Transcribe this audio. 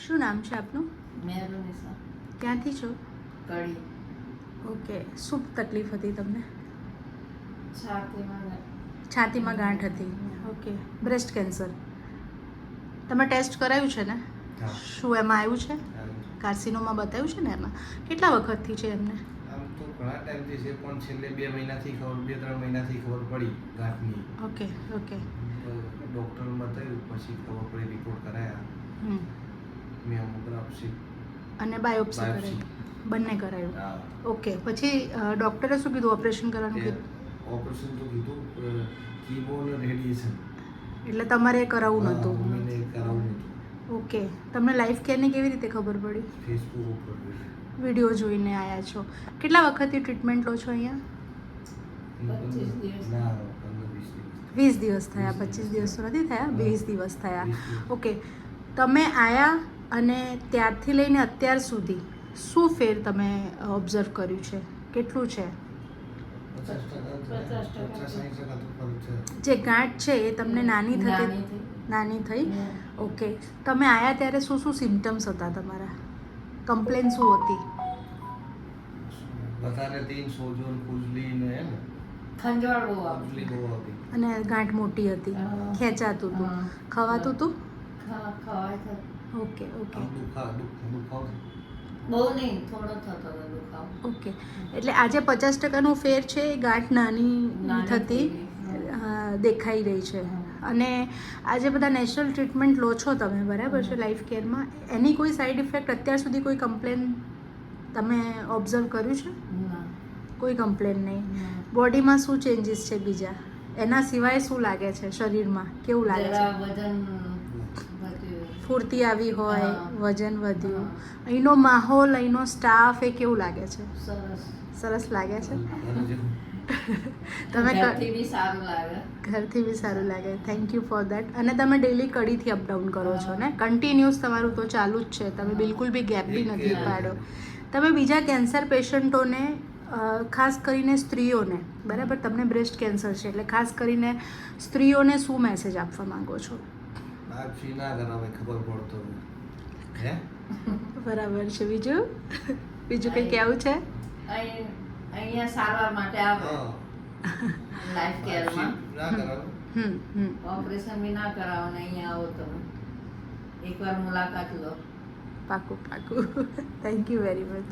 શું નામ છે આપનું? મેરુનિસા ક્યાંથી છો? કડી. ઓકે, શું તકલીફ હતી તમને? છાતીમાં ગાંઠ હતી. Okay, breast cancer. તમે ટેસ્ટ કરાવ્યું છે ને? શું એમાં આવ્યું છે? કાર્સિનોમાં બતાવ્યું છે ને એમાં? કેટલા વખતથી છે એમને? આમ તો ઘણા ટાઈમથી છે પણ છેલ્લે 2 મહિનાથી ખબર 2-3 મહિનાથી ખબર પડી ગાંઠની. Okay okay. ડૉક્ટર બતાવ્યું પછી ખબર પડી, રિપોર્ટ કરાયા, મેમોગ્રાફી અને બાયોપ્સી કરાવી, બંને કરાયું. ઓકે, પછી ડૉક્ટરે શું કીધું? ઓપરેશન કરવાનું કીધું? ઓપરેશન તો કીધું, કીમો અને રેડિયેશન. એટલે તમારે કરાવવું નહોતું? મમ્મીને કરાવવું નહોતું. ઓકે, તમને લાઈફ કેરની કેવી રીતે ખબર પડી? ફેસબુક ઉપર વિડીયો જોઈને આવ્યા છો. કેટલા વખતથી ટ્રીટમેન્ટ લો છો અહીંયા? 25 દિવસ. ના 15-20 દિવસ. 20 દિવસ થયા. 25 દિવસ તો નથી થયા, 20 દિવસ થયા. ઓકે, તમે આવ્યા અને ત્યારથી લઈને અત્યાર સુધી શું ફેર તમે ઓબ્ઝર્વ કર્યું છે? કેટલું છે? 50-60% તો ફરક છે. જે ગાંઠ છે એ તમને નાની થઈ? ઓકે, તમે આવ્યા ત્યારે શું શું સિમ્ટમ્સ હતા તમારા? કમ્પ્લેન શું હતી? વધારે તેલ, સોજો, ખુજલી ને હે ને ખંજવાળ બહુ ખુજલી બહુ આવતી. અને ગાંઠ મોટી હતી, ખેંચાતું હતું, ખવાતું હતું? ખવાય થતું. ઓકે ઓકે આમ દુખાવો બહુ નહીં, થોડો થતો હતો દુખાવો. ઓકે, એટલે આજે 50%નો ફેર છે. એ ગાંઠ નાની થતી દેખાઈ રહી છે. અને આજે બધા નેચરલ ટ્રીટમેન્ટ લો છો તમે, બરાબર છે, લાઈફ કેરમાં. એની કોઈ સાઈડ ઇફેક્ટ અત્યાર સુધી કોઈ કમ્પ્લેન તમે ઓબ્ઝર્વ કર્યું છે? ના. કોઈ કમ્પ્લેન નહીં. ના. બોડીમાં શું ચેન્જીસ છે બીજા? એના સિવાય શું લાગે છે શરીરમાં? કેવું લાગે છે? જરા વજન વધ્યું. ફૂર્તી આવી હોય, હા. વજન વધ્યું, અહીંનો માહોલ, અહીંનો સ્ટાફ, એ કેવું લાગે છે? સરસ. સરસ લાગે છે. ઘરે જેવું. તમે ઘરથી બી સારું લાગે. ઘરથી બી સારું લાગે. Thank you for that. અને તમે ડેલી કડીથી અપડાઉન કરો છો ને? કન્ટિન્યુઅસ તમારું તો ચાલુ જ છે. તમે બિલકુલ બી ગેપ બી નથી પાડ્યો. તમે બીજા કેન્સર પેશન્ટોને, ખાસ કરીને સ્ત્રીઓને, બરાબર, તમને બ્રેસ્ટ કેન્સર છે એટલે ખાસ કરીને સ્ત્રીઓને શું મેસેજ આપવા માંગો છો? બાપસી ના કરાવે, ખબર પડતો હે. બરાબર છે. બીજું કંઈ કહેવું છે? અહીંયા સારવાર માટે આવો લાઈફ કેરમાં. ના કરાવે. ઓપરેશન બી ના કરાવો ને અહીંયા આવો તમે એકવાર મુલાકાત લો. પાકું. Thank you very much.